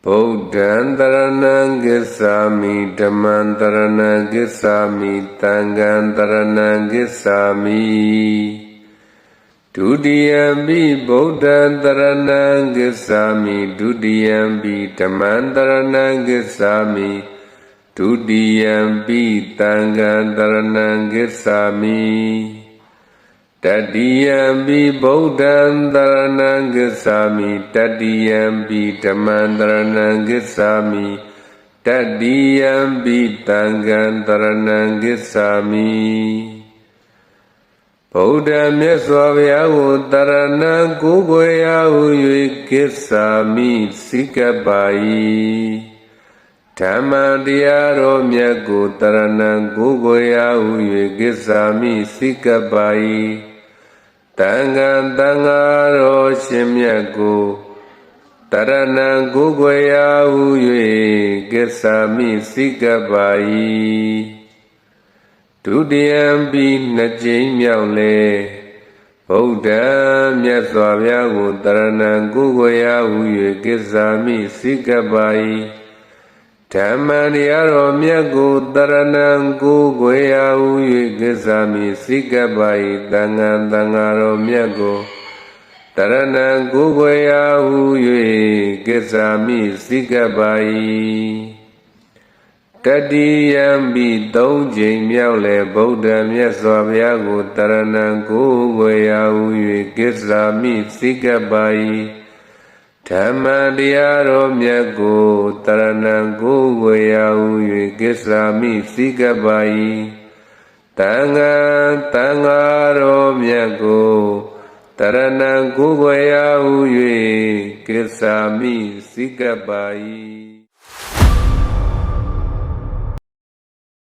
Buddhaṃ gissāmi Dhammāṃ gissāmi Sanghaṃ gissāmi Dutiyampi Buddhaṃ gissāmi Dutiyampi Dhammāṃ gissāmi Dutiyampi Sanghaṃ gissāmi Tatiyampi Buddhaṃ gissāmi Tatiyampi Dhammāṃ gissāmi Tatiyampi Sanghaṃ gissāmi Buddha မြတ်စွာဘုရားကိုတရဏံကိုးကွယ်ရဟု၍ကိစ္ဆာမိစိကပ္ပါ၏ဓမ္မတရားတော်မြတ်ကိုတရဏံကိုးကွယ်ရဟု၍ကိစ္ဆာမိစိကပ္ပါ၏တန်ခါတန်ဃာတော်ရှင်မြတ်ကိုတရဏံကိုးကွယ်ရဟု၍ကိစ္ဆာမိစိကပ္ပါ၏ဒုတိယံပိနှစ်ကြိမ်မြောက်လေဗုဒ္ဓံမြတ်စွာဘုရားကိုတရဏံကိုးကွယ်ရဟု၍ကိစ္ဆာမိစိကပ္ပါ၏ဓမ္မတရားတော်မြတ်ကိုတရဏံကိုးကွယ်ရဟု၍ကိစ္ဆာမိစိကပ္ပါ၏သံဃာသံဃာတော်မြတ်ကိုတရဏံကိုးကွယ်ရဟု၍ကိစ္ဆာမိစိကပ္ပါ၏တတိယံပိသုံးကြိမ်မြောက်လေဗုဒ္ဓမြတ်စွာဘုရားကိုတရဏံကိုးကွယ်ရဟု၍ကိစ္ဆာမိစိကပ္ပါ၏ဓမ္မတရားတော်မြတ်ကိုတရဏံကိုးကွယ်ရဟု၍ကိစ္ဆာမိစိကပ္ပါ၏သံဃာသံဃာတော်မြတ်ကိုတရဏံကိုးကွယ်ရဟု၍ကိစ္ဆာမိစိကပ္ပါ၏